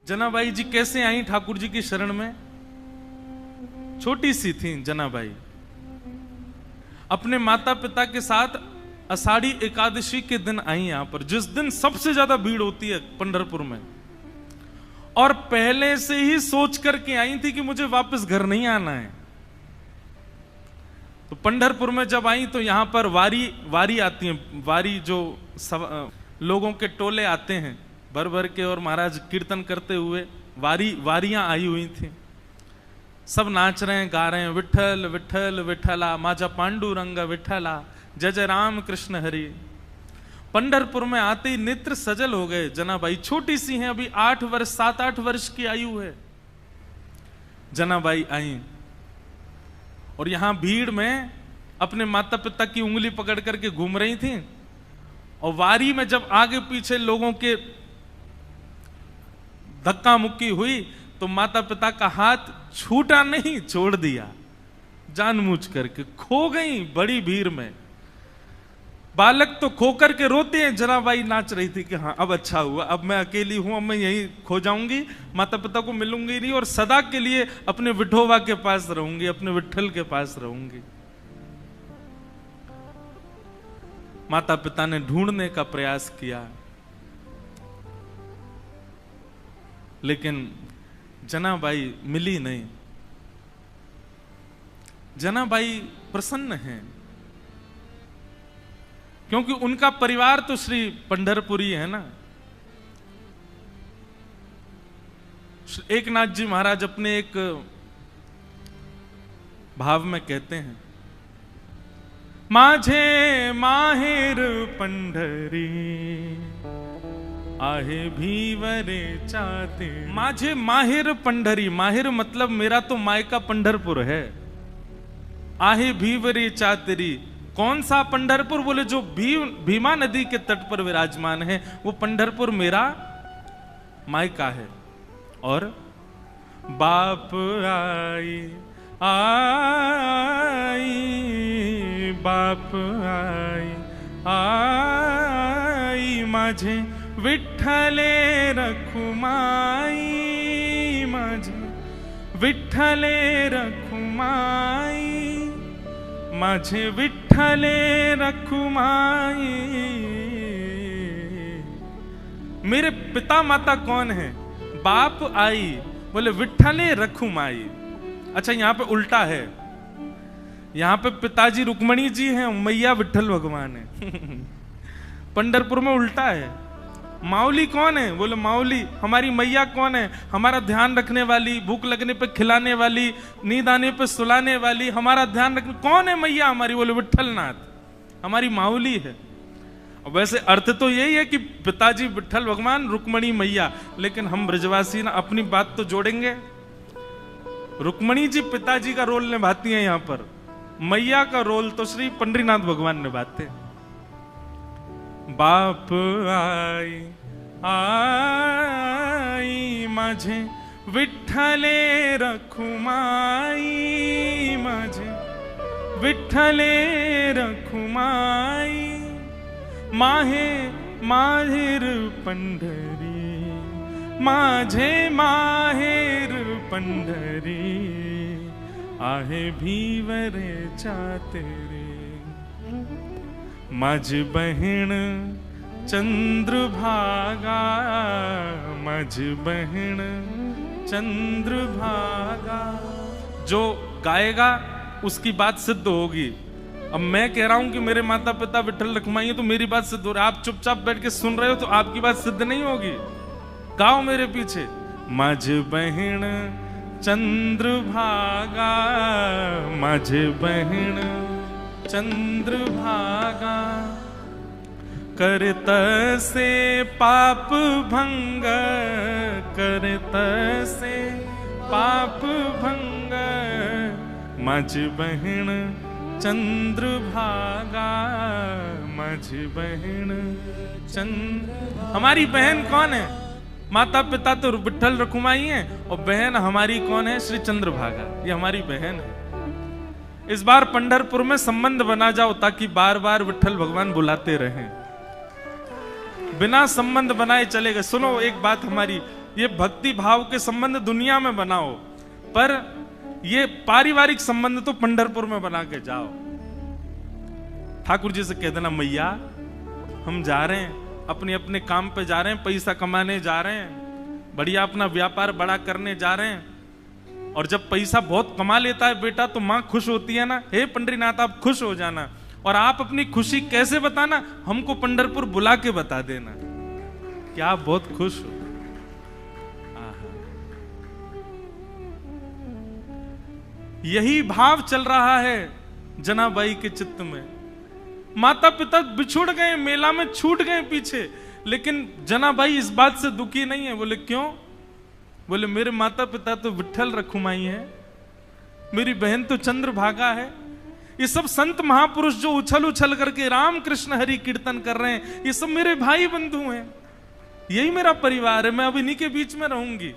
जनाबाई जी कैसे आई ठाकुर जी की शरण में? छोटी सी थी जनाबाई, अपने माता पिता के साथ आषाढ़ी एकादशी के दिन आई यहां पर, जिस दिन सबसे ज्यादा भीड़ होती है पंढरपुर में, और पहले से ही सोच करके आई थी कि मुझे वापस घर नहीं आना है। तो पंढरपुर में जब आई तो यहां पर वारी आती है, वारी जो लोगों के टोले आते हैं भर भर के, और महाराज कीर्तन करते हुए वारियां आई हुई थी। सब नाच रहे हैं, गा रहे हैं, विठल विठल विठला माजा पांडुरंग विठला, जय जय राम कृष्ण हरि। पंढरपुर में आते ही नेत्र सजल हो गए। जनाबाई छोटी सी हैं, अभी 7-8 वर्ष की आयु है। जनाबाई आई और यहां भीड़ में अपने माता पिता की उंगली पकड़ करके घूम रही थी, और वारी में जब आगे पीछे लोगों के धक्का मुक्की हुई तो माता पिता का हाथ छूटा नहीं, छोड़ दिया, जानबूझ करके खो गई बड़ी भीड़ में। बालक तो खो करके रोते हैं, जनाबाई नाच रही थी कि हाँ अब अच्छा हुआ, अब मैं अकेली हूं, अब मैं यहीं खो जाऊंगी, माता पिता को मिलूंगी नहीं, और सदा के लिए अपने विठोबा के पास रहूंगी, अपने विठल के पास रहूंगी। माता पिता ने ढूंढने का प्रयास किया, लेकिन जनाबाई मिली नहीं। जनाबाई प्रसन्न हैं, क्योंकि उनका परिवार तो श्री पंढरपुरी है ना। एकनाथ जी महाराज अपने एक भाव में कहते हैं, माझे माहेर पंढरी आहे भीवरे चाते। माझे माहिर पंढरी, माहिर मतलब मेरा तो मायका पंढरपुर है। आहे भीवरे चातेरी, कौन सा पंढरपुर? बोले जो भीमा नदी के तट पर विराजमान है, वो पंढरपुर मेरा मायका है। और बाप आई आई, बाप आई आई, माझे विठ्ठले रखुमाई, माझे विठ्ठले रखुमाई, माझे विठ्ठले रखुमाई। मेरे पिता माता कौन है? बाप आई, बोले विठ्ठले रखुमाई। अच्छा, यहां पे उल्टा है, यहां पे पिताजी रुक्मणी जी हैं, मैया विठ्ठल भगवान है। पंढरपुर में उल्टा है। माउली कौन है? बोले माउली हमारी मैया कौन है? हमारा ध्यान रखने वाली, भूख लगने पे खिलाने वाली, नींद आने पे सुलाने वाली, हमारा ध्यान रखने। कौन है मैया हमारी? बोले विठ्ठलनाथ, हमारी माउली है। वैसे अर्थ तो यही है कि पिताजी विठ्ठल भगवान, रुक्मणी मैया, लेकिन हम ब्रजवासी ना अपनी बात तो जोड़ेंगे। रुक्मणी जी पिताजी का रोल निभाती हैं, यहां पर मैया का रोल तो श्री पंडरीनाथ भगवान निभाते हैं। बाप आई आई, माझे विठ्ठले रखुमाई, माझे विठ्ठले रखुमाई, माहे माहेर पंढरी, माझे माहेर पंढरी, आहे भीवरे चातेरे। माझ बहन चंद्रभागा, माझ बहन चंद्रभागा। जो गाएगा उसकी बात सिद्ध होगी। अब मैं कह रहा हूं कि मेरे माता पिता विठ्ठल रखुमाई, तो मेरी बात सिद्ध हो रही है। आप चुपचाप बैठ के सुन रहे हो तो आपकी बात सिद्ध नहीं होगी। गाओ मेरे पीछे। माझ बहन चंद्रभागा, माझ बहन चंद्रभागा, करत से पाप भंग, करत से पाप भंग, माझ बहन चंद्रभागा, माझ बहन चंद्र। हमारी बहन कौन है? माता पिता तो विठ्ठल रखुमाई हैं, और बहन हमारी कौन है? श्री चंद्रभागा, ये हमारी बहन है। इस बार पंढरपुर में संबंध बना जाओ, ताकि बार बार विठ्ठल भगवान बुलाते रहें। बिना संबंध बनाए चले गए। सुनो एक बात हमारी ये भक्ति भाव के संबंध दुनिया में बनाओ, पर ये पारिवारिक संबंध तो पंढरपुर में बना के जाओ। ठाकुर जी से कह देना, मैया हम जा रहे हैं, अपने अपने काम पे जा रहे हैं, पैसा कमाने जा रहे हैं, बढ़िया अपना व्यापार बड़ा करने जा रहे हैं। और जब पैसा बहुत कमा लेता है बेटा तो माँ खुश होती है ना, हे पंडरीनाथ आप खुश हो जाना, और आप अपनी खुशी कैसे बताना, हमको पंढरपुर बुला के बता देना कि आप बहुत खुश हो। यही भाव चल रहा है जनाबाई के चित्त में। माता पिता बिछुड़ गए, मेला में छूट गए पीछे, लेकिन जनाबाई इस बात से दुखी नहीं है। बोले क्यों? बोले मेरे माता पिता तो विट्ठल रखुमाई है, मेरी बहन तो चंद्रभागा है। ये सब संत महापुरुष जो उछल उछल करके राम कृष्ण हरि कीर्तन कर रहे हैं, ये सब मेरे भाई बंधु हैं, यही मेरा परिवार है, मैं अब इन्हीं के बीच में रहूंगी।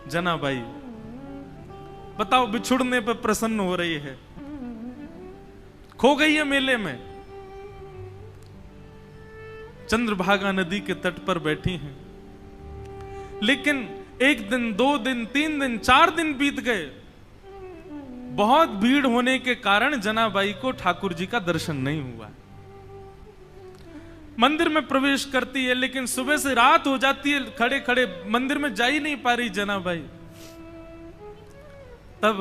जनाबाई बताओ, बिछुड़ने पर प्रसन्न हो रही है, खो गई है मेले में, चंद्रभागा नदी के तट पर बैठी हैं। लेकिन एक दिन, 2 दिन, 3 दिन, 4 दिन बीत गए, बहुत भीड़ होने के कारण जनाबाई को ठाकुर जी का दर्शन नहीं हुआ। मंदिर में प्रवेश करती है, लेकिन सुबह से रात हो जाती है, खड़े खड़े मंदिर में जा ही नहीं पा रही जनाबाई। तब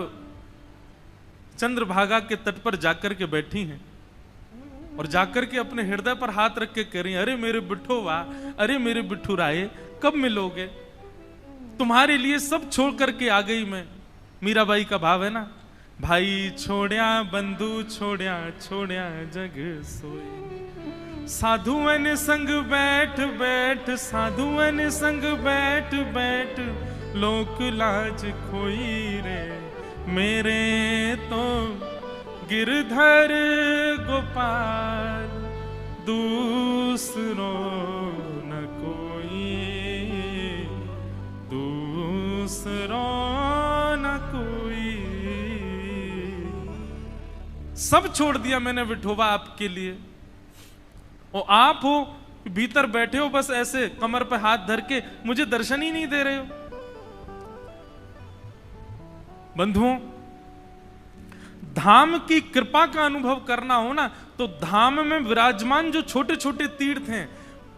चंद्रभागा के तट पर जाकर के बैठी हैं और जाकर के अपने हृदय पर हाथ रख के कह रही हैं, अरे मेरे बिट्ठोवा, अरे मेरे बिट्ठू राय, कब मिलोगे? तुम्हारे लिए सब छोड़ करके आ गई मैं। मीराबाई का भाव है ना, भाई छोड़िया बंधु छोड़िया, छोड़िया जग सोए, साधुअन संग बैठ बैठ, साधुअन संग बैठ बैठ, लोक लाज खोई रे, मेरे तो गिरधर गोपाल दूसरो न कोई, दूसरो न कोई। सब छोड़ दिया मैंने विठोबा आपके लिए, और आप हो भीतर बैठे हो बस ऐसे कमर पे हाथ धर के, मुझे दर्शन ही नहीं दे रहे हो। बंधुओं, धाम की कृपा का अनुभव करना हो ना, तो धाम में विराजमान जो छोटे छोटे तीर्थ हैं,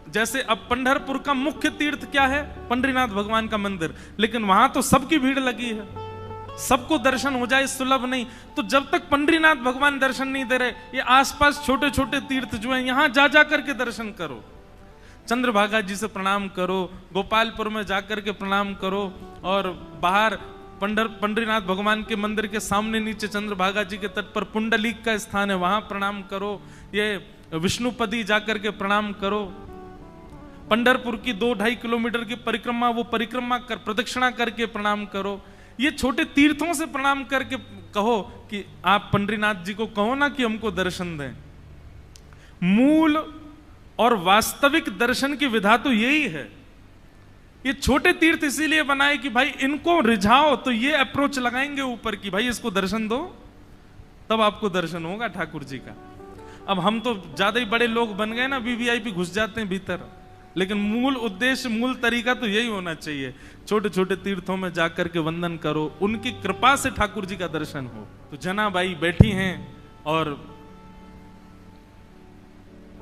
जैसे अब पंढरपुर का मुख्य तीर्थ क्या है? पंडरीनाथ भगवान का मंदिर, लेकिन वहां तो सबकी भीड़ लगी है, सबको दर्शन हो जाए सुलभ नहीं। तो जब तक पंडरीनाथ भगवान दर्शन नहीं दे रहे, ये आसपास छोटे छोटे तीर्थ जो हैं, यहां जा जा करके दर्शन करो। चंद्रभागा जी से प्रणाम करो, गोपालपुर में जाकर के प्रणाम करो, और बाहर पंडरीनाथ भगवान के मंदिर के सामने नीचे चंद्रभागा जी के तट पर पुंडलीक का स्थान है, वहां प्रणाम करो। ये विष्णुपदी जाकर के प्रणाम करो। पंढरपुर की 2-2.5 किलोमीटर की परिक्रमा, वो परिक्रमा कर, प्रदक्षिणा करके प्रणाम करो। ये छोटे तीर्थों से प्रणाम करके कहो कि आप पंडरीनाथ जी को कहो ना कि हमको दर्शन दें। मूल और वास्तविक दर्शन की विधा तो यही है। ये छोटे तीर्थ इसीलिए बनाए कि भाई इनको रिझाओ, तो ये अप्रोच लगाएंगे ऊपर की भाई इसको दर्शन दो, तब आपको दर्शन होगा ठाकुर जी का। अब हम तो ज्यादा ही बड़े लोग बन गए ना, वीवीआईपी घुस जाते हैं भीतर, लेकिन मूल उद्देश्य, मूल तरीका तो यही होना चाहिए। छोटे छोटे तीर्थों में जाकर के वंदन करो, उनकी कृपा से ठाकुर जी का दर्शन हो। तो जनाबाई बैठी हैं और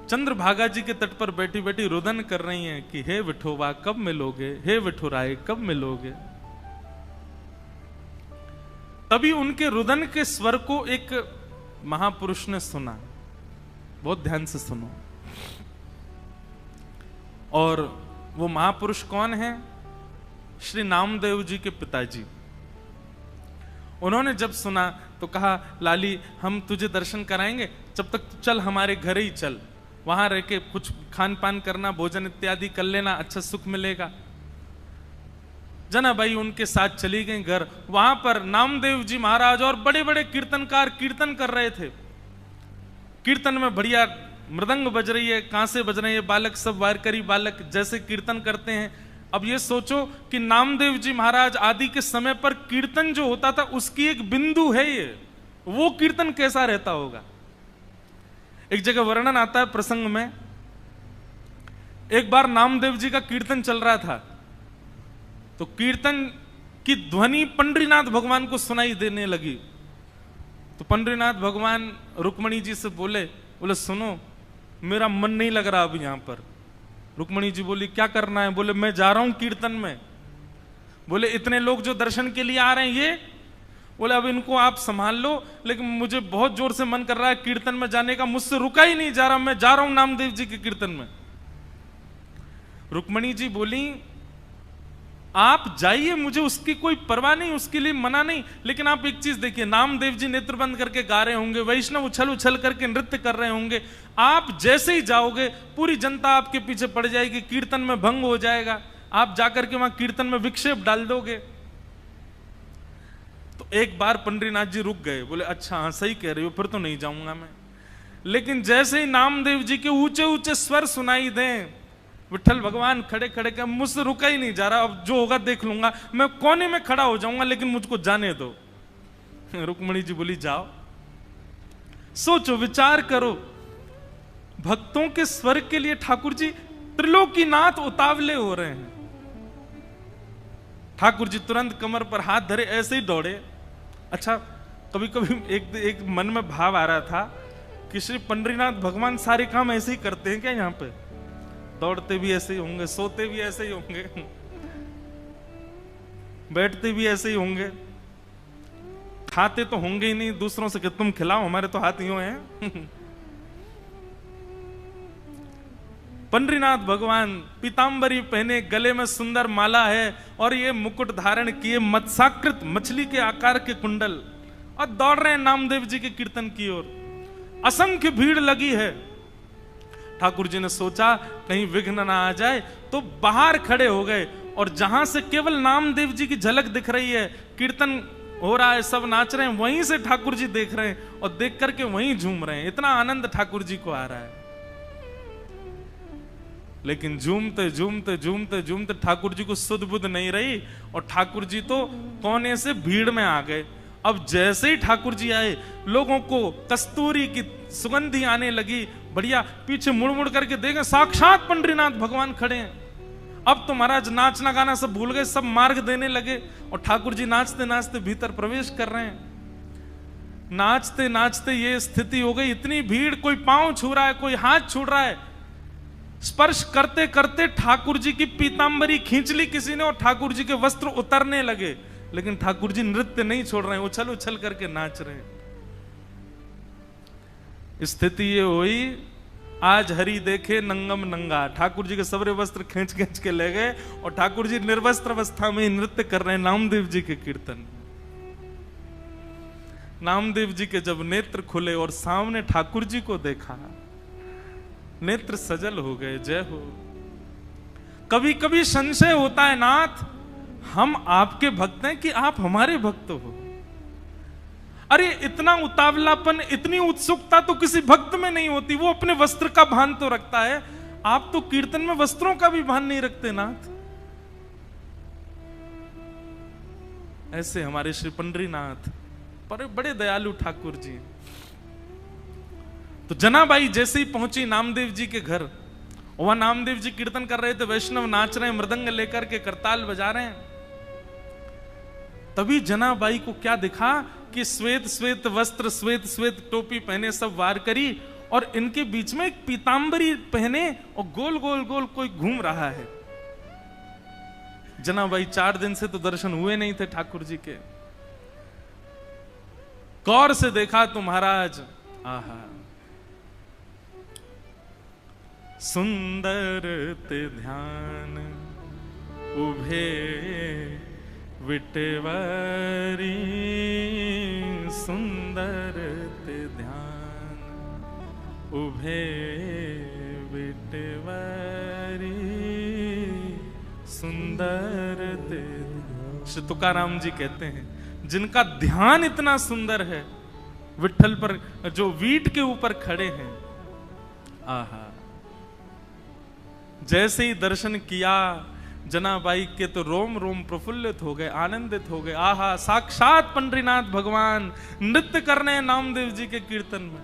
चंद्रभागा जी के तट पर बैठी बैठी रुदन कर रही हैं कि हे विठोबा कब मिलोगे, हे विठुराय कब मिलोगे। तभी उनके रुदन के स्वर को एक महापुरुष ने सुना, बहुत ध्यान से सुनो। और वो महापुरुष कौन है? श्री नामदेव जी के पिताजी। उन्होंने जब सुना तो कहा, लाली हम तुझे दर्शन कराएंगे, जब तक चल हमारे घर ही चल, वहां रह के कुछ खान पान करना, भोजन इत्यादि कर लेना, अच्छा सुख मिलेगा। जनाबाई उनके साथ चली गई घर। वहां पर नामदेव जी महाराज और बड़े बड़े कीर्तनकार कीर्तन कर रहे थे। कीर्तन में बढ़िया मृदंग बज रही है, कांसे बज रहे हैं, बालक सब वारकरी बालक जैसे कीर्तन करते हैं। अब ये सोचो कि नामदेव जी महाराज आदि के समय पर कीर्तन जो होता था उसकी एक बिंदु है ये, वो कीर्तन कैसा रहता होगा। एक जगह वर्णन आता है प्रसंग में एक बार नामदेव जी का कीर्तन चल रहा था, तो कीर्तन की ध्वनि पंडरीनाथ भगवान को सुनाई देने लगी। तो पंडरीनाथ भगवान रुक्मणी जी से बोले सुनो, मेरा मन नहीं लग रहा अभी यहां पर। रुक्मणी जी बोली क्या करना है? बोले मैं जा रहा हूं कीर्तन में। बोले इतने लोग जो दर्शन के लिए आ रहे हैं ये? बोले अब इनको आप संभाल लो, लेकिन मुझे बहुत जोर से मन कर रहा है कीर्तन में जाने का, मुझसे रुका ही नहीं जा रहा, मैं जा रहा हूं नामदेव जी के कीर्तन में। रुक्मणी जी बोली आप जाइए, मुझे उसकी कोई परवाह नहीं, उसके लिए मना नहीं, लेकिन आप एक चीज देखिए, नामदेव जी नेत्र बंद करके गा रहे होंगे, वैष्णव उछल उछल करके नृत्य कर रहे होंगे, आप जैसे ही जाओगे पूरी जनता आपके पीछे पड़ जाएगी, कीर्तन में भंग हो जाएगा, आप जाकर के वहां कीर्तन में विक्षेप डाल दोगे। तो एक बार पंडरीनाथ जी रुक गए, बोले अच्छा हाँ सही कह रहे हो, फिर तो नहीं जाऊंगा मैं। लेकिन जैसे ही नामदेव जी के ऊंचे ऊंचे स्वर सुनाई दें, विठ्ठल भगवान खड़े खड़े के मुझसे रुका ही नहीं जा रहा, अब जो होगा देख लूंगा, मैं कोने में खड़ा हो जाऊंगा, लेकिन मुझको जाने दो। रुक्मणी जी बोली जाओ, सोचो विचार करो, भक्तों के स्वर के लिए ठाकुर जी त्रिलोकीनाथ उतावले हो रहे हैं। ठाकुर जी तुरंत कमर पर हाथ धरे, ऐसे ही दौड़े। अच्छा कभी कभी एक मन में भाव आ रहा था कि श्री पंडरीनाथ भगवान सारे काम ऐसे ही करते हैं क्या? यहाँ पे दौड़ते भी ऐसे ही होंगे, सोते भी ऐसे ही होंगे, बैठते भी ऐसे ही होंगे, खाते तो होंगे ही नहीं दूसरों से कि तुम खिलाओ, हमारे तो हाथ यूं हैं। पंडरीनाथ भगवान पीतांबरी पहने, गले में सुंदर माला है और ये मुकुट धारण किए, मत्स्याकृत मछली के आकार के कुंडल, और दौड़ रहे हैं नामदेव जी के कीर्तन की ओर। असंख्य भीड़ लगी है। ठाकुर जी ने सोचा कहीं विघ्न ना आ जाए, तो बाहर खड़े हो गए, और जहां से केवल नामदेव जी की झलक दिख रही है, कीर्तन हो रहा है, सब नाच रहे हैं, वहीं से ठाकुर जी देख रहे हैं और देख करके वहीं झूम रहे हैं। इतना आनंद ठाकुर जी को आ रहा है। लेकिन झूमते झूमते झूमते झूमते ठाकुर जी को सुध बुध नहीं रही, और ठाकुर जी तो कोने से भीड़ में आ गए। अब जैसे ही ठाकुर जी आए, लोगों को कस्तूरी की सुगंधी आने लगी, बढ़िया, पीछे मुड़ मुड़ करके देखें साक्षात पंडरीनाथ भगवान खड़े हैं। अब तो महाराज नाचना गाना सब भूल गए, सब मार्ग देने लगे, और ठाकुर जी नाचते नाचते भीतर प्रवेश कर रहे हैं। नाचते नाचते ये स्थिति हो गई, इतनी भीड़, कोई पांव छू रहा है, कोई हाथ छू रहा है, स्पर्श करते करते ठाकुर जी की पीतांबरी खींच ली किसी ने, और ठाकुर जी के वस्त्र उतरने लगे, लेकिन ठाकुर जी नृत्य नहीं छोड़ रहे हैं, उछल उछल करके नाच रहे हैं। स्थिति ये हुई, आज हरि देखे नंगम नंगा, ठाकुर जी के सबरे वस्त्र खींच खींच के ले गए, और ठाकुर जी निर्वस्त्र अवस्था में नृत्य कर रहे हैं नामदेव जी के कीर्तन। नामदेव जी के जब नेत्र खुले और सामने ठाकुर जी को देखा, नेत्र सजल हो गए। जय हो। कभी कभी संशय होता है नाथ, हम आपके भक्त हैं कि आप हमारे भक्त हो? अरे इतना उतावलापन, इतनी उत्सुकता तो किसी भक्त में नहीं होती, वो अपने वस्त्र का भान तो रखता है, आप तो कीर्तन में वस्त्रों का भी भान नहीं रखते नाथ। ऐसे हमारे श्री पंडरीनाथ बड़े दयालु ठाकुर जी। तो जनाबाई जैसे ही पहुंची नामदेव जी के घर, वहां नामदेव जी कीर्तन कर रहे थे, वैष्णव नाच रहे हैं, मृदंग लेकर के करताल बजा रहे हैं। तभी जनाबाई को क्या दिखा कि श्वेत श्वेत वस्त्र, श्वेत श्वेत टोपी पहने, सब वार करी, और इनके बीच में एक पीतांबरी पहने और गोल गोल गोल कोई घूम रहा है। जनाबाई 4 दिन से तो दर्शन हुए नहीं थे ठाकुर जी के। गौर से देखा तो महाराज, आहा, सुंदर ते ध्यान उभे विटवारी, सुंदर ते ध्यान उभे विटवारी, सुंदर ते। श्री तुकाराम जी कहते हैं, जिनका ध्यान इतना सुंदर है, विठ्ठल पर जो वीट के ऊपर खड़े हैं, आहा, जैसे ही दर्शन किया जनाबाई के तो रोम रोम प्रफुल्लित हो गए, आनंदित हो गए। आहा, साक्षात पंडरीनाथ भगवान नृत्य करने हैं नामदेव जी के कीर्तन में।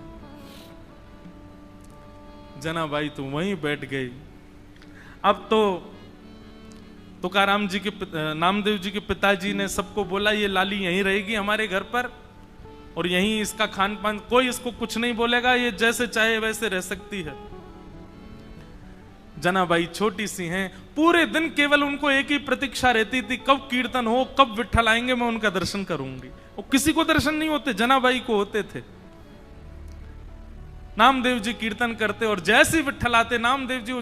जनाबाई तो वहीं बैठ गई। अब तो तुकाराम जी के नामदेव जी के पिताजी ने सबको बोला ये लाली यहीं रहेगी हमारे घर पर, और यहीं इसका खान पान, कोई इसको कुछ नहीं बोलेगा, ये जैसे चाहे वैसे रह सकती है। जनाबाई छोटी सी हैं, पूरे दिन केवल उनको एक ही प्रतीक्षा रहती थी, कब कीर्तन हो, कब विट्ठल आएंगे, मैं उनका दर्शन करूंगी। और किसी को दर्शन नहीं होते, जनाबाई को होते थे। नामदेव जी कीर्तन करते और जैसे ही विट्ठल आते, नामदेव जी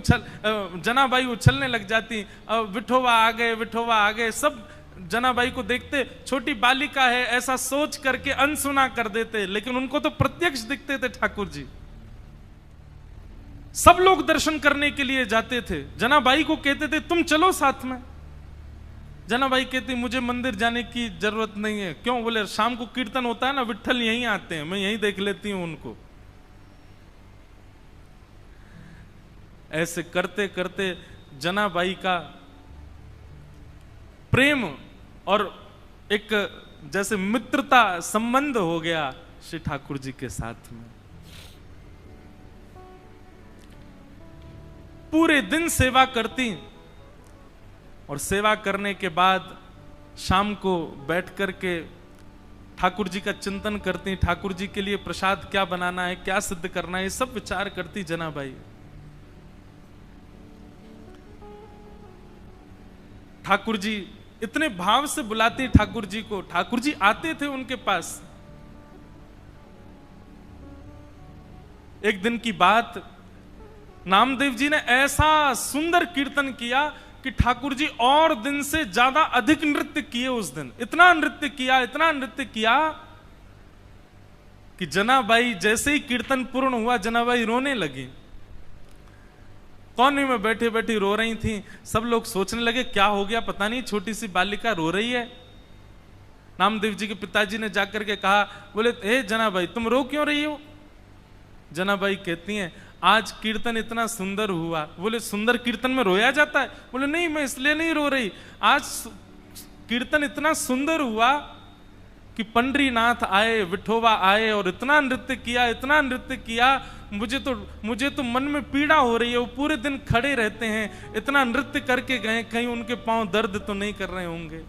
जनाबाई उछलने लग जाती, विठोबा आ गए, विठोबा आ गए। सब जनाबाई को देखते, छोटी बालिका है ऐसा सोच करके अनसुना कर देते, लेकिन उनको तो प्रत्यक्ष दिखते थे ठाकुर जी। सब लोग दर्शन करने के लिए जाते थे, जनाबाई को कहते थे तुम चलो साथ में। जनाबाई कहती मुझे मंदिर जाने की जरूरत नहीं है। क्यों? बोले शाम को कीर्तन होता है ना, विट्ठल यहीं आते हैं, मैं यहीं देख लेती हूं उनको। ऐसे करते करते जनाबाई का प्रेम और एक जैसे मित्रता संबंध हो गया श्री ठाकुर जी के साथ में। पूरे दिन सेवा करती और सेवा करने के बाद शाम को बैठ करके ठाकुर जी का चिंतन करती, ठाकुर जी के लिए प्रसाद क्या बनाना है, क्या सिद्ध करना है, ये सब विचार करती जनाबाई। ठाकुर जी इतने भाव से बुलाती ठाकुर जी को, ठाकुर जी आते थे उनके पास। एक दिन की बात, नामदेव जी ने ऐसा सुंदर कीर्तन किया कि ठाकुर जी और दिन से ज्यादा अधिक नृत्य किए उस दिन। इतना नृत्य किया, इतना नृत्य किया कि जनाबाई जैसे ही कीर्तन पूर्ण हुआ, जनाबाई रोने लगी। कोने में बैठे बैठी रो रही थी। सब लोग सोचने लगे क्या हो गया, पता नहीं छोटी सी बालिका रो रही है। नामदेव जी के पिताजी ने जाकर के कहा, बोले हे जनाबाई तुम रो क्यों रही हो? जनाबाई कहती हैं आज कीर्तन इतना सुंदर हुआ। बोले सुंदर कीर्तन में रोया जाता है? बोले नहीं, मैं इसलिए नहीं रो रही, आज कीर्तन इतना सुंदर हुआ कि पंडरीनाथ आए, विठोबा आए और इतना नृत्य किया, इतना नृत्य किया, मुझे तो मन में पीड़ा हो रही है। वो पूरे दिन खड़े रहते हैं, इतना नृत्य करके गए, कहीं उनके पांव दर्द तो नहीं कर रहे होंगे,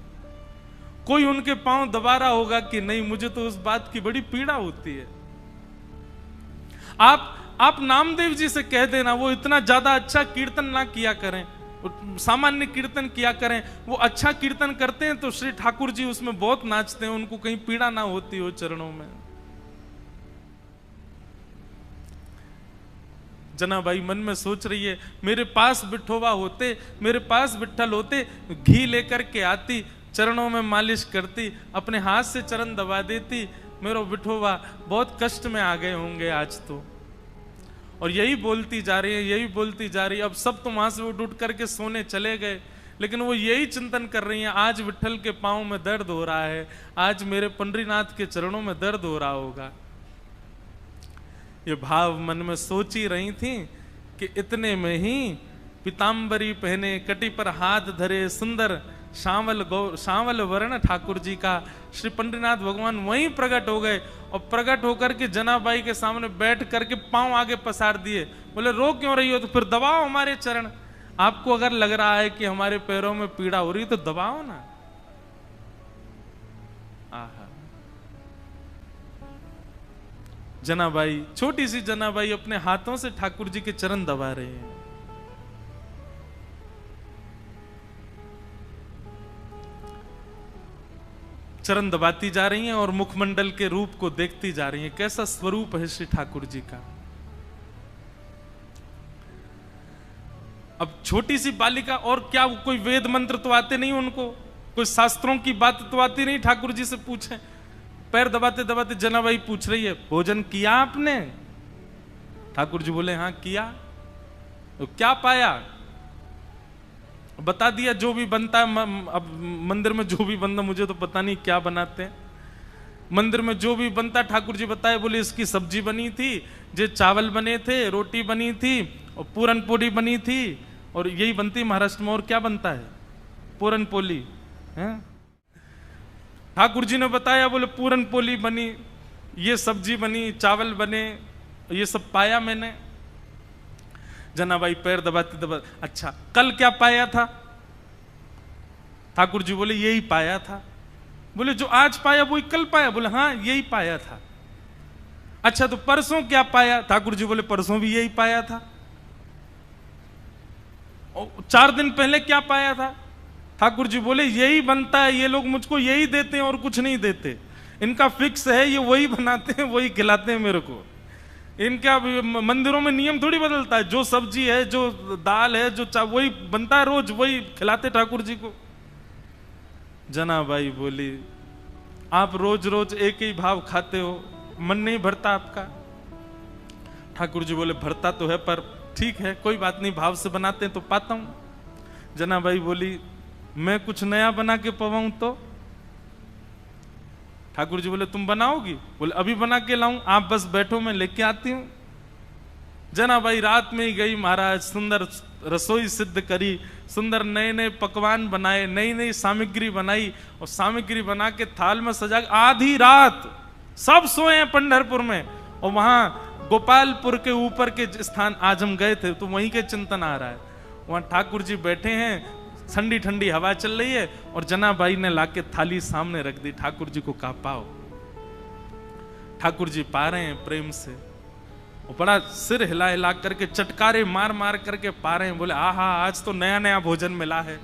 कोई उनके पांव दबा रहा होगा कि नहीं, मुझे तो उस बात की बड़ी पीड़ा होती है। आप नामदेव जी से कह देना वो इतना ज्यादा अच्छा कीर्तन ना किया करें, सामान्य कीर्तन किया करें। वो अच्छा कीर्तन करते हैं तो श्री ठाकुर जी उसमें बहुत नाचते हैं, उनको कहीं पीड़ा ना होती हो चरणों में। जनाबाई मन में सोच रही है मेरे पास विठोबा होते, मेरे पास विट्ठल होते, घी लेकर के आती, चरणों में मालिश करती, अपने हाथ से चरण दबा देती, मेरा विठोबा बहुत कष्ट में आ गए होंगे आज तो। और यही बोलती जा रही है, यही बोलती जा रही है। अब सब तो वहां से उठ करके सोने चले गए, लेकिन वो यही चिंतन कर रही हैं आज विट्ठल के पांव में दर्द हो रहा है, आज मेरे पंडरीनाथ के चरणों में दर्द हो रहा होगा। ये भाव मन में सोच ही रही थी कि इतने में ही पीताम्बरी पहने, कटी पर हाथ धरे, सुंदर सांवल वर्ण ठाकुर जी का श्री पंडरीनाथ भगवान वहीं प्रकट हो गए। और प्रकट होकर के जनाबाई के सामने बैठ करके पांव आगे पसार दिए। बोले रो क्यों रही हो? तो फिर दबाओ हमारे चरण। आपको अगर लग रहा है कि हमारे पैरों में पीड़ा हो रही है तो दबाओ ना। आहा, जनाबाई, छोटी सी जनाबाई अपने हाथों से ठाकुर जी के चरण दबा रहे हैं। चरण दबाती जा रही हैं और मुखमंडल के रूप को देखती जा रही हैं, कैसा स्वरूप है श्री ठाकुर जी का। अब छोटी सी बालिका, और क्या कोई वेद मंत्र तो आते नहीं उनको, कोई शास्त्रों की बात तो आती नहीं ठाकुर जी से पूछे। पैर दबाते दबाते जनाबाई पूछ रही है भोजन किया आपने? ठाकुर जी बोले हाँ किया। तो क्या पाया? बता दिया जो भी बनता है। अब मंदिर में जो भी बनता, मुझे तो पता नहीं क्या बनाते हैं मंदिर में, जो भी बनता ठाकुर जी बताए। बोले इसकी सब्जी बनी थी, जे चावल बने थे, रोटी बनी थी और पूरन पोली बनी थी, और यही बनती महाराष्ट्र में। और क्या बनता है? पूरन पोली है। ठाकुर जी ने बताया, बोले पूरन पोली बनी, ये सब्जी बनी, चावल बने, ये सब पाया मैंने। जनाबाई पैर दबाते दबाते, अच्छा कल क्या पाया था? ठाकुर जी बोले यही पाया था। बोले जो आज पाया वही कल पाया? बोले हाँ यही पाया था। अच्छा तो परसों क्या पाया? ठाकुर जी बोले परसों भी यही पाया था। और 4 दिन पहले क्या पाया था? ठाकुर जी बोले यही बनता है, ये लोग मुझको यही देते हैं और कुछ नहीं देते, इनका फिक्स है, ये वही बनाते हैं वही खिलाते हैं मेरे को। इनका मंदिरों में नियम थोड़ी बदलता है, जो सब्जी है जो दाल है जो वही बनता है, रोज वही खिलाते ठाकुर जी को। जनाबाई बोली आप रोज रोज एक ही भाव खाते हो, मन नहीं भरता आपका? ठाकुर जी बोले भरता तो है, पर ठीक है कोई बात नहीं, भाव से बनाते हैं तो पाता हूं। जनाबाई बोली मैं कुछ नया बना के पवाऊं तो? ठाकुर जी बोले तुम बनाओगी? बोले अभी बना के लाऊं, आप बस बैठो मैं लेके आती हूं। जनाबाई रात में ही गई महाराज, सुंदर रसोई सिद्ध करी, सुंदर नए नए पकवान बनाए, नई नई सामग्री बनाई और सामग्री बना के थाल में सजा। आधी रात सब सोए हैं पंढरपुर में, और वहां गोपालपुर के ऊपर के स्थान आज हम गए थे तो वहीं के चिंतन आ रहा है, वहां ठाकुर जी बैठे हैं, ठंडी ठंडी हवा चल रही है और जनाबाई ने लाके थाली सामने रख दी। ठाकुर जी को कहा पाओ। ठाकुर जी पा रहे हैं प्रेम से, और बड़ा सिर हिला हिला करके चटकारे मार मार करके पा रहे हैं। बोले आहा आज तो नया नया भोजन मिला है।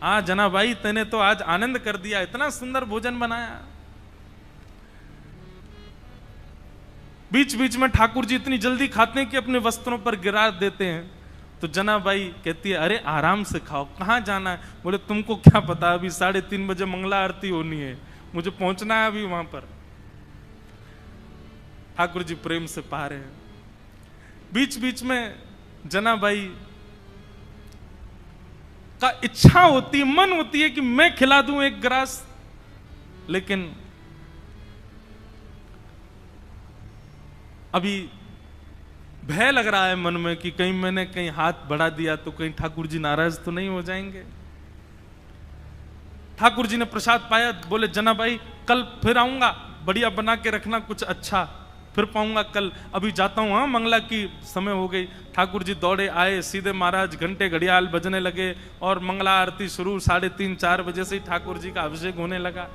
हाँ जनाबाई तेने तो आज आनंद कर दिया, इतना सुंदर भोजन बनाया। बीच बीच में ठाकुर जी इतनी जल्दी खाते हैं कि अपने वस्त्रों पर गिरा देते हैं। तो जनाबाई कहती है अरे आराम से खाओ, कहाँ जाना है? बोले तुमको क्या पता, अभी 3:30 बजे मंगला आरती होनी है, मुझे पहुंचना है अभी वहां पर। ठाकुर जी प्रेम से पा रहे हैं। बीच बीच में जनाबाई का इच्छा होती है, मन होती है कि मैं खिला दूं एक ग्रास, लेकिन अभी भय लग रहा है मन में कि कहीं मैंने कहीं हाथ बढ़ा दिया तो कहीं ठाकुर जी नाराज तो नहीं हो जाएंगे। ठाकुर जी ने प्रसाद पाया, बोले जनाबाई कल फिर आऊंगा, बढ़िया बना के रखना कुछ अच्छा, फिर पाऊंगा कल, अभी जाता हूं, हाँ मंगला की समय हो गई। ठाकुर जी दौड़े आए सीधे, महाराज घंटे घड़ियाल बजने लगे और मंगला आरती शुरू। 3:30-4 बजे से ही ठाकुर जी का अभिषेक होने लगा।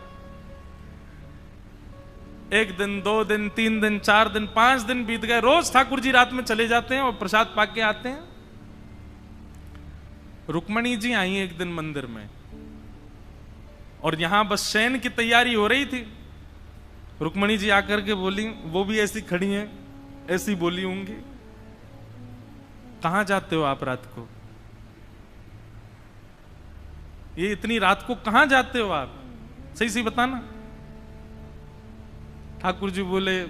1 दिन 2 दिन 3 दिन 4 दिन 5 दिन बीत गए। रोज ठाकुर जी रात में चले जाते हैं और प्रसाद पाके आते हैं। रुक्मणी जी आई एक दिन मंदिर में, और यहां बस शयन की तैयारी हो रही थी। रुक्मणी जी आकर के बोली, वो भी ऐसी खड़ी हैं, ऐसी बोली होंगी, कहां जाते हो आप रात को? ये इतनी रात को कहां जाते हो आप, सही सही बताना। ठाकुर जी बोले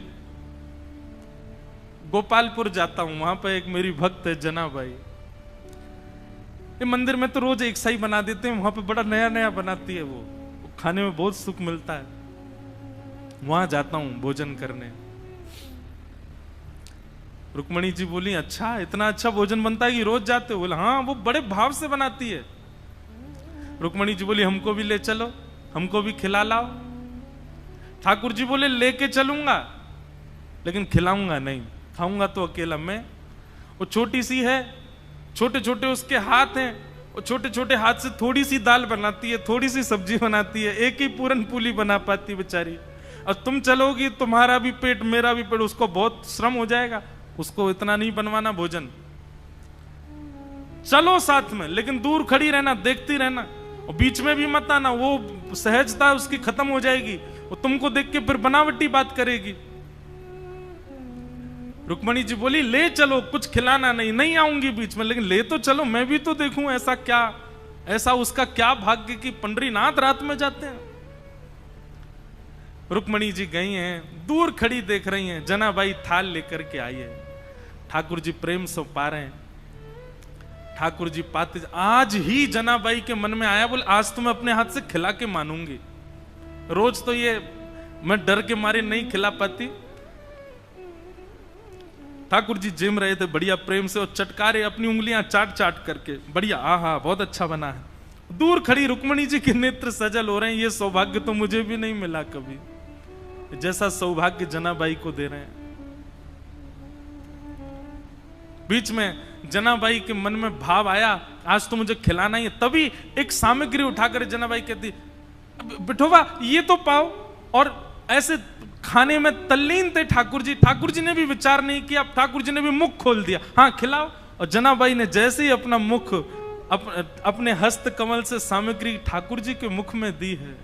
गोपालपुर जाता हूं, वहां पर एक मेरी भक्त है जनाबाई, ये मंदिर में तो रोज एक सा ही बना देते हैं, वहां पे बड़ा नया नया बनाती है, वो खाने में बहुत सुख मिलता है, वहां जाता हूं भोजन करने। रुक्मणी जी बोली अच्छा इतना अच्छा भोजन बनता है कि रोज जाते हो? बोले हाँ वो बड़े भाव से बनाती है। रुक्मणी जी बोली हमको भी ले चलो, हमको भी खिला लाओ। ठाकुर जी बोले लेके चलूंगा लेकिन खिलाऊंगा नहीं, खाऊंगा तो अकेला मैं। वो छोटी सी है, छोटे छोटे उसके हाथ हैं, वो छोटे छोटे हाथ से थोड़ी सी दाल बनाती है, थोड़ी सी सब्जी बनाती है, एक ही पूरन पूली बना पाती बेचारी। और तुम चलोगी तुम्हारा भी पेट मेरा भी पेट, उसको बहुत श्रम हो जाएगा, उसको इतना नहीं बनवाना भोजन। चलो साथ में लेकिन दूर खड़ी रहना, देखती रहना, और बीच में भी मत आना, वो सहजता उसकी खत्म हो जाएगी, वो तुमको देख के फिर बनावटी बात करेगी। रुक्मणी जी बोली ले चलो, कुछ खिलाना नहीं, नहीं आऊंगी बीच में, लेकिन ले तो चलो, मैं भी तो देखूं ऐसा क्या, ऐसा उसका क्या भाग्य कि पंडरीनाथ रात में जाते हैं। रुक्मणी जी गई हैं, दूर खड़ी देख रही हैं, जनाबाई थाल लेकर के आई है। ठाकुर जी प्रेम से पा रहे हैं। ठाकुर जी पाते, आज ही जनाबाई के मन में आया, बोले आज तो मैं अपने हाथ से खिला के मानूंगी, रोज तो ये मैं डर के मारे नहीं खिला पाती। ठाकुर जी जिम रहे थे बढ़िया प्रेम से, और चटकारे अपनी उंगलियां चाट चाट करके बढ़िया, आहा बहुत अच्छा बना है। दूर खड़ी रुक्मणी जी के नेत्र सजल हो रहे हैं, ये सौभाग्य तो मुझे भी नहीं मिला कभी, जैसा सौभाग्य जनाबाई को दे रहे हैं। बीच में जनाबाई के मन में भाव आया, आज तो मुझे खिलाना ही है। तभी एक सामग्री उठाकर जनाबाई कहती, बिठोबा ये तो पाओ। और ऐसे खाने में तल्लीन थे ठाकुर जी। ठाकुर जी ने भी विचार नहीं किया, ठाकुर जी ने भी मुख खोल दिया, हाँ खिलाओ। और जनाबाई ने जैसे ही अपना मुख अपने हस्त कमल से सामग्री ठाकुर जी के मुख में दी है,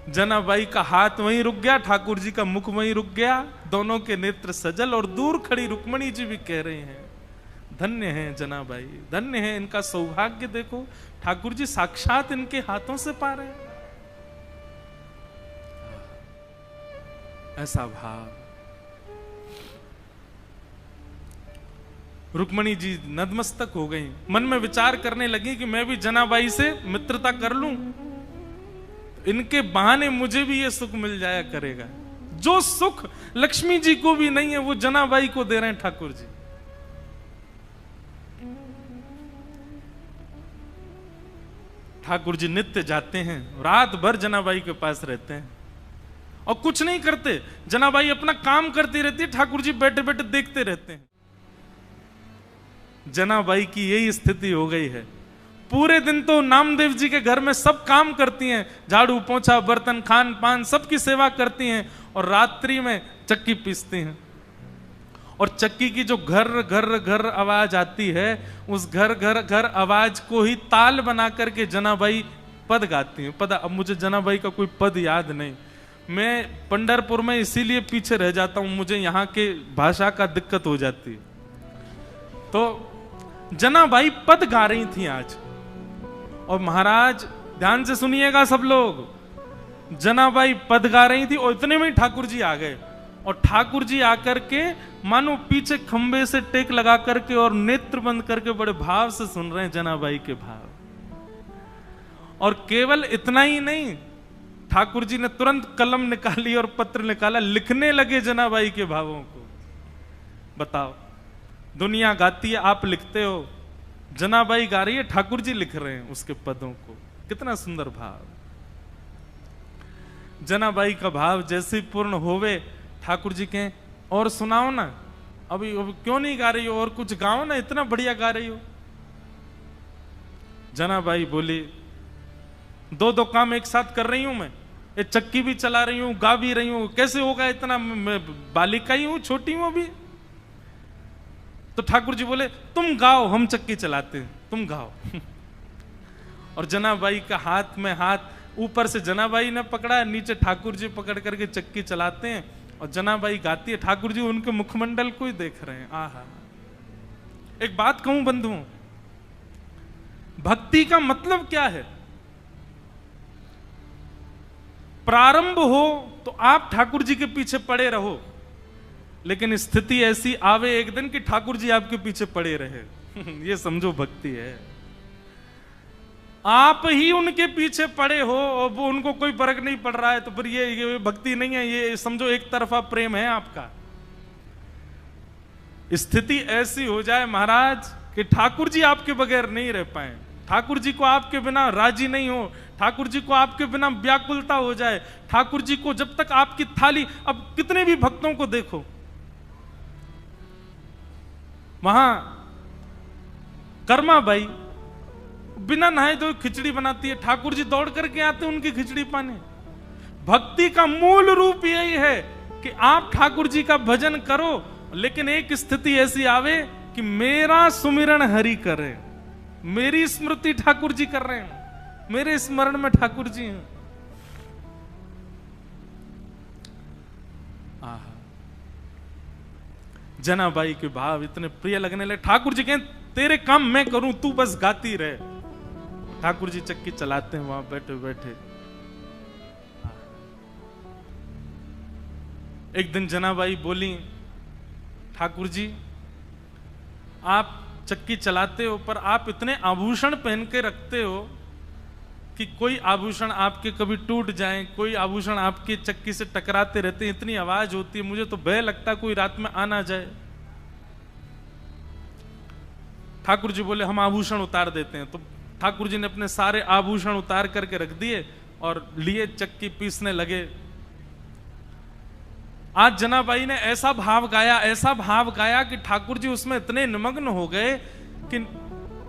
जनाबाई का हाथ वहीं रुक गया, ठाकुर जी का मुख वहीं रुक गया, दोनों के नेत्र सजल। और दूर खड़ी रुक्मणी जी भी कह रहे हैं, धन्य है जनाबाई, धन्य है, इनका सौभाग्य देखो, ठाकुर जी साक्षात इनके हाथों से पा रहे हैं। ऐसा भाव। रुक्मणी जी नतमस्तक हो गई, मन में विचार करने लगी कि मैं भी जनाबाई से मित्रता कर लूं, इनके बहाने मुझे भी ये सुख मिल जाया करेगा। जो सुख लक्ष्मी जी को भी नहीं है वो जनाबाई को दे रहे हैं ठाकुर जी। ठाकुर जी नित्य जाते हैं, रात भर जनाबाई के पास रहते हैं और कुछ नहीं करते। जनाबाई अपना काम करती रहती है, ठाकुर जी बैठे बैठे देखते रहते हैं। जनाबाई की यही स्थिति हो गई है। पूरे दिन तो नामदेव जी के घर में सब काम करती हैं, झाड़ू पोंछा बर्तन खान पान सबकी सेवा करती हैं, और रात्रि में चक्की पीसती हैं। और चक्की की जो घर घर घर आवाज आती है, उस घर घर घर आवाज को ही ताल बना करके जनाबाई पद गाती हैं। पद, अब मुझे जनाबाई का कोई पद याद नहीं, मैं पंढरपुर में इसीलिए पीछे रह जाता हूं, मुझे यहाँ के भाषा का दिक्कत हो जाती है। तो जनाबाई पद गा रही थी आज, और महाराज ध्यान से सुनिएगा सब लोग, जनाबाई पद गा रही थी और इतने में ठाकुर जी आ गए। और ठाकुर जी आकर के मानो पीछे खंबे से टेक लगा करके और नेत्र बंद करके बड़े भाव से सुन रहे हैं जनाबाई के भाव। और केवल इतना ही नहीं, ठाकुर जी ने तुरंत कलम निकाली और पत्र निकाला, लिखने लगे जनाबाई के भावों को। बताओ, दुनिया गाती है, आप लिखते हो, जनाबाई गा रही है, ठाकुर जी लिख रहे हैं उसके पदों को। कितना सुंदर भाव। जनाबाई का भाव जैसे ही पूर्ण होवे, ठाकुर जी कहें और सुनाओ ना, अभी क्यों नहीं गा रही हो, और कुछ गाओ ना, इतना बढ़िया गा रही हो। जनाबाई बोली, दो काम एक साथ कर रही हूं मैं, ये चक्की भी चला रही हूं, गा भी रही हूं, कैसे होगा इतना, मैं बालिका ही हूं, छोटी हूं अभी। तो ठाकुर जी बोले, तुम गाओ, हम चक्की चलाते हैं, तुम गाओ। और जनाबाई का हाथ में हाथ, ऊपर से जनाबाई ने पकड़ा, नीचे ठाकुर जी पकड़ करके चक्की चलाते हैं और जनाबाई गाती है, ठाकुर जी उनके मुखमंडल को ही देख रहे हैं। आहा। एक बात कहूं बंधुओं, भक्ति का मतलब क्या है? प्रारंभ हो तो आप ठाकुर जी के पीछे पड़े रहो, लेकिन स्थिति ऐसी आवे एक दिन कि ठाकुर जी आपके पीछे पड़े रहे। ये समझो भक्ति है। आप ही उनके पीछे पड़े हो और वो उनको कोई फर्क नहीं पड़ रहा है, तो फिर ये भक्ति नहीं है, ये समझो एक तरफा प्रेम है आपका। स्थिति ऐसी हो जाए महाराज कि ठाकुर जी आपके बगैर नहीं रह पाए, ठाकुर जी को आपके बिना राजी नहीं हो, ठाकुर जी को आपके बिना व्याकुलता हो जाए, ठाकुर जी को जब तक आपकी थाली, अब कितने भी भक्तों को देखो, वहां कर्मा बाई बिना नहाए तो खिचड़ी बनाती है, ठाकुर जी दौड़ करके आते उनकी खिचड़ी पाने। भक्ति का मूल रूप यही है कि आप ठाकुर जी का भजन करो, लेकिन एक स्थिति ऐसी आवे कि मेरा सुमिरन हरि करे, मेरी स्मृति ठाकुर जी कर रहे हैं, मेरे स्मरण में ठाकुर जी हैं। जनाबाई के भाव इतने प्रिय लगने लगे। ठाकुर जी कहें, तेरे काम मैं करूं, तू बस गाती रहे। ठाकुर जी चक्की चलाते हैं वहां बैठे बैठे। एक दिन जनाबाई बोली, ठाकुर जी आप चक्की चलाते हो, पर आप इतने आभूषण पहन के रखते हो कि कोई आभूषण आपके कभी टूट जाए, कोई आभूषण आपकी चक्की से टकराते रहते हैं, इतनी आवाज होती है, मुझे तो भय लगता कोई रात में आ ना जाए। ठाकुर जी बोले, हम आभूषण उतार देते हैं। तो ठाकुर जी ने अपने सारे आभूषण उतार करके रख दिए और लिए चक्की पीसने लगे। आज जनाबाई ने ऐसा भाव गाया कि ठाकुर जी उसमें इतने निमग्न हो गए कि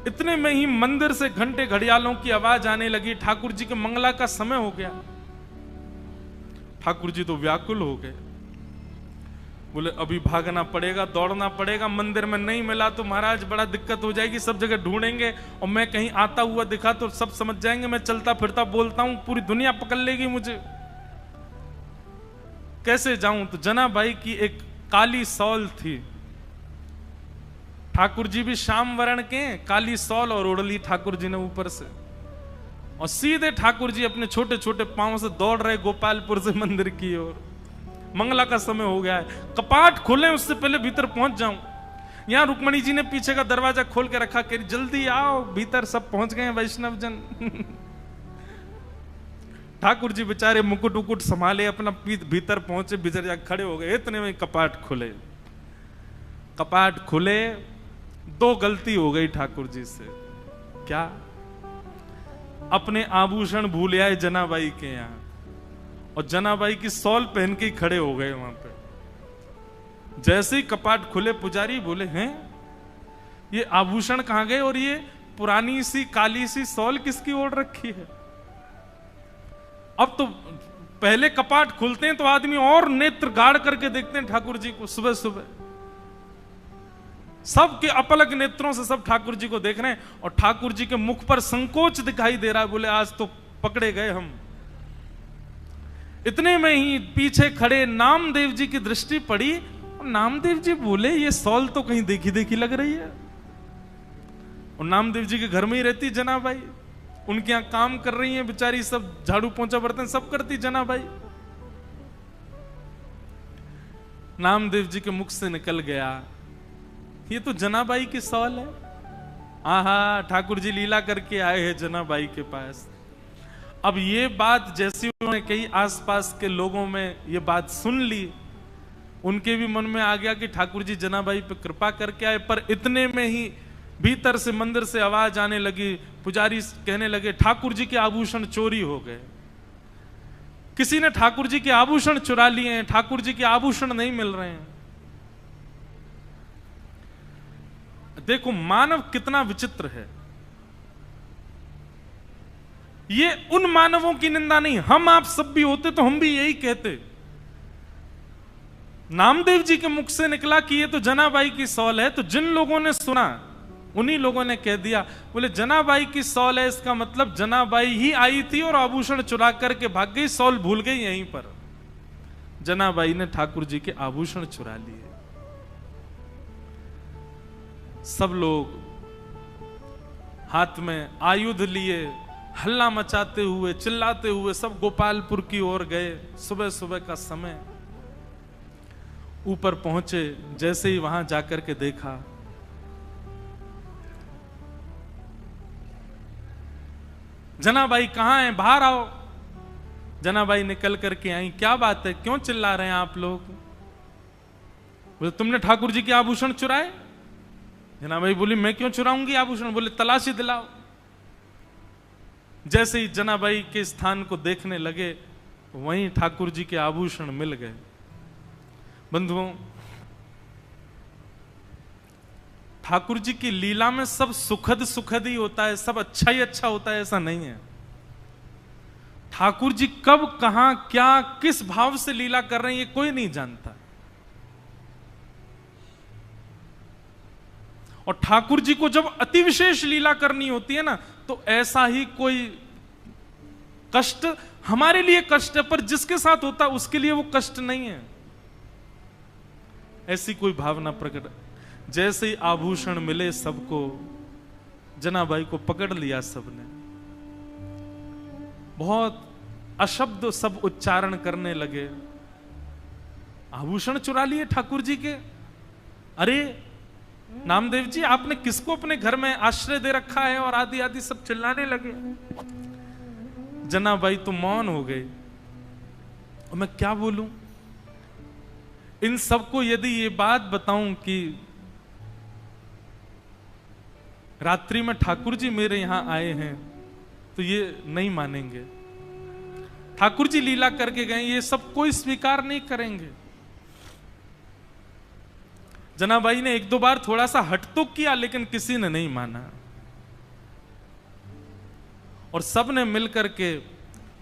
इतने में ही मंदिर से घंटे घड़ियालों की आवाज आने लगी। ठाकुर जी के मंगला का समय हो गया। ठाकुर जी तो व्याकुल हो गए, बोले अभी भागना पड़ेगा, दौड़ना पड़ेगा, मंदिर में नहीं मिला तो महाराज बड़ा दिक्कत हो जाएगी, सब जगह ढूंढेंगे और मैं कहीं आता हुआ दिखा तो सब समझ जाएंगे मैं चलता फिरता बोलता हूं, पूरी दुनिया पकड़ लेगी मुझे, कैसे जाऊं। तो जनाबाई की एक काली सौल थी, ठाकुर जी भी श्याम वर्ण के, काली सौल और ओढ़ ठाकुर जी ने ऊपर से, और सीधे ठाकुर जी अपने छोटे छोटे पांव से दौड़ रहे गोपालपुर से मंदिर की ओर। मंगला का समय हो गया है, कपाट खोले उससे पहले भीतर पहुंच जाऊं। यहां रुक्मणी जी ने पीछे का दरवाजा खोल के रखा, कह जल्दी आओ, भीतर सब पहुंच गए वैष्णव जन। ठाकुर जी बेचारे मुकुट उकुट संभाले, अपना भीतर पहुंचे, भीतर जाकर खड़े हो गए। इतने में कपाट खुले। दो गलती हो गई ठाकुर जी से। क्या? अपने आभूषण भूल आए जनाबाई के यहां, और जनाबाई की सौल पहन के खड़े हो गए वहां पे। जैसे ही कपाट खुले, पुजारी बोले हैं ये आभूषण कहां गए, और ये पुरानी सी काली सी सौल किसकी ओढ़ रखी है। अब तो पहले कपाट खुलते हैं तो आदमी और नेत्र गाड़ करके देखते हैं ठाकुर जी को। सुबह सुबह सबके अपलक नेत्रों से सब ठाकुर जी को देख रहे हैं, और ठाकुर जी के मुख पर संकोच दिखाई दे रहा है। बोले आज तो पकड़े गए हम। इतने में ही पीछे खड़े नामदेव जी की दृष्टि पड़ी, और नामदेव जी बोले ये सौल तो कहीं देखी देखी लग रही है। और नामदेव जी के घर में ही रहती जनाबाई, उनके यहां काम कर रही हैं बेचारी, सब झाड़ू पोंछा बर्तन सब करती जनाबाई। नामदेव जी के मुख से निकल गया, ये तो जनाबाई की सौल है। आहा, ठाकुर जी लीला करके आए हैं जनाबाई के पास। अब ये बात जैसी उन्होंने कही, आसपास के लोगों में ये बात सुन ली, उनके भी मन में आ गया कि ठाकुर जी जनाबाई पे कृपा करके आए। पर इतने में ही भीतर से मंदिर से आवाज आने लगी, पुजारी कहने लगे ठाकुर जी के आभूषण चोरी हो गए, किसी ने ठाकुर जी के आभूषण चुरा लिए हैं, ठाकुर जी के आभूषण नहीं मिल रहे हैं। देखो मानव कितना विचित्र है। ये उन मानवों की निंदा नहीं, हम आप सब भी होते तो हम भी यही कहते। नामदेव जी के मुख से निकला कि ये तो जनाबाई की सौल है, तो जिन लोगों ने सुना उन्हीं लोगों ने कह दिया, बोले जनाबाई की सौल है, इसका मतलब जनाबाई ही आई थी और आभूषण चुरा करके भाग गई, सौल भूल गई यहीं पर। जनाबाई ने ठाकुर जी के आभूषण चुरा लिए। सब लोग हाथ में आयुध लिए, हल्ला मचाते हुए, चिल्लाते हुए सब गोपालपुर की ओर गए। सुबह सुबह का समय, ऊपर पहुंचे, जैसे ही वहां जाकर के देखा, जनाबाई कहां है, बाहर आओ। जनाबाई निकल करके आई, क्या बात है, क्यों चिल्ला रहे हैं आप लोग? बोले तुमने ठाकुर जी के आभूषण चुराए। जनाबाई बोली मैं क्यों चुराऊंगी आभूषण? बोले तलाशी दिलाओ। जैसे ही जनाबाई के स्थान को देखने लगे, वहीं ठाकुर जी के आभूषण मिल गए। बंधुओं, ठाकुर जी की लीला में सब सुखद सुखद ही होता है, सब अच्छा ही अच्छा होता है, ऐसा नहीं है। ठाकुर जी कब, कहां, क्या, किस भाव से लीला कर रहे हैं ये कोई नहीं जानता। और ठाकुर जी को जब अति विशेष लीला करनी होती है ना, तो ऐसा ही कोई कष्ट हमारे लिए कष्ट है, पर जिसके साथ होता है उसके लिए वो कष्ट नहीं है। ऐसी कोई भावना प्रकट। जैसे ही आभूषण मिले सबको, जनाबाई को पकड़ लिया सबने, बहुत अशब्द सब उच्चारण करने लगे। आभूषण चुरा लिए ठाकुर जी के। अरे नामदेव जी, आपने किसको अपने घर में आश्रय दे रखा है? और आदि आदि सब चिल्लाने लगे। जनाबाई तो मौन हो गई, और मैं क्या बोलूं इन सबको। यदि ये बात बताऊं कि रात्रि में ठाकुर जी मेरे यहां आए हैं, तो ये नहीं मानेंगे। ठाकुर जी लीला करके गए, ये सब कोई स्वीकार नहीं करेंगे। जनाबाई ने एक दो बार थोड़ा सा हट तो किया, लेकिन किसी ने नहीं माना, और सब ने मिलकर के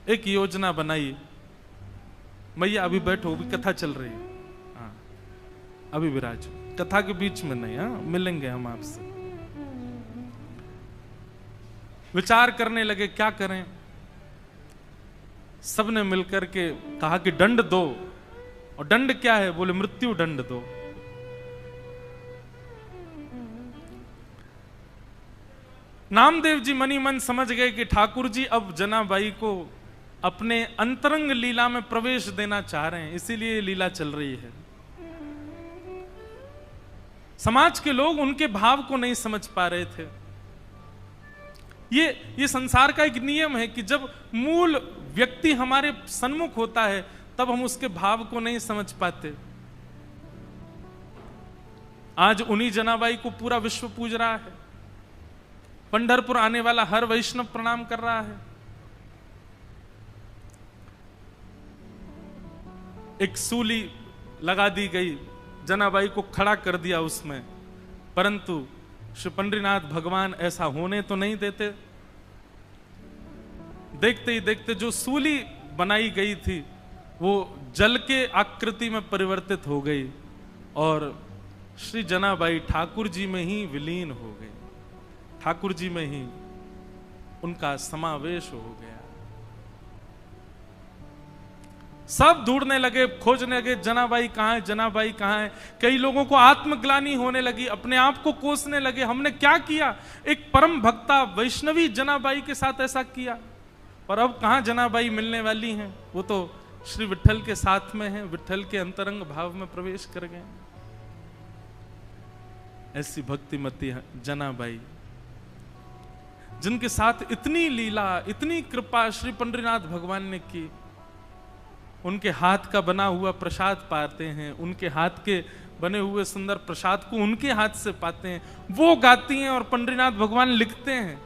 एक योजना बनाई। मैया अभी बैठो, अभी कथा चल रही है, हाँ अभी विराज, कथा के बीच में नहीं, हाँ मिलेंगे हम आपसे। विचार करने लगे क्या करें। सबने मिलकर के कहा कि दंड दो। और दंड क्या है? बोले मृत्यु दंड दो। नामदेव जी मनी मन समझ गए कि ठाकुर जी अब जनाबाई को अपने अंतरंग लीला में प्रवेश देना चाह रहे हैं, इसीलिए लीला चल रही है। समाज के लोग उनके भाव को नहीं समझ पा रहे थे। ये संसार का एक नियम है कि जब मूल व्यक्ति हमारे सन्मुख होता है तब हम उसके भाव को नहीं समझ पाते। आज उन्हीं जनाबाई को पूरा विश्व पूज रहा है। पंढरपुर आने वाला हर वैष्णव प्रणाम कर रहा है। एक सूली लगा दी गई, जनाबाई को खड़ा कर दिया उसमें, परंतु श्री पंडरीनाथ भगवान ऐसा होने तो नहीं देते। देखते ही देखते जो सूली बनाई गई थी वो जल के आकृति में परिवर्तित हो गई और श्री जनाबाई ठाकुर जी में ही विलीन हो गई। ठाकुर जी में ही उनका समावेश हो गया। सब ढूंढने लगे, खोजने लगे, जनाबाई कहां है, जनाबाई कहां है। कई लोगों को आत्मग्लानि होने लगी, अपने आप को कोसने लगे, हमने क्या किया, एक परम भक्ता वैष्णवी जनाबाई के साथ ऐसा किया। और अब कहां जनाबाई मिलने वाली हैं, वो तो श्री विट्ठल के साथ में है, विट्ठल के अंतरंग भाव में प्रवेश कर गए। ऐसी भक्तिमती जनाबाई जिनके साथ इतनी लीला, इतनी कृपा श्री पंडरीनाथ भगवान ने की। उनके हाथ का बना हुआ प्रसाद पाते हैं, उनके हाथ के बने हुए सुंदर प्रसाद को उनके हाथ से पाते हैं। वो गाती हैं और पंडरीनाथ भगवान लिखते हैं,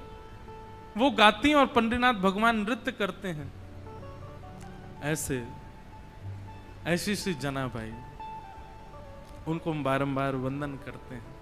वो गाती हैं और पंडरीनाथ भगवान नृत्य करते हैं। ऐसी श्री जनाबाई, उनको हम बारंबार वंदन करते हैं।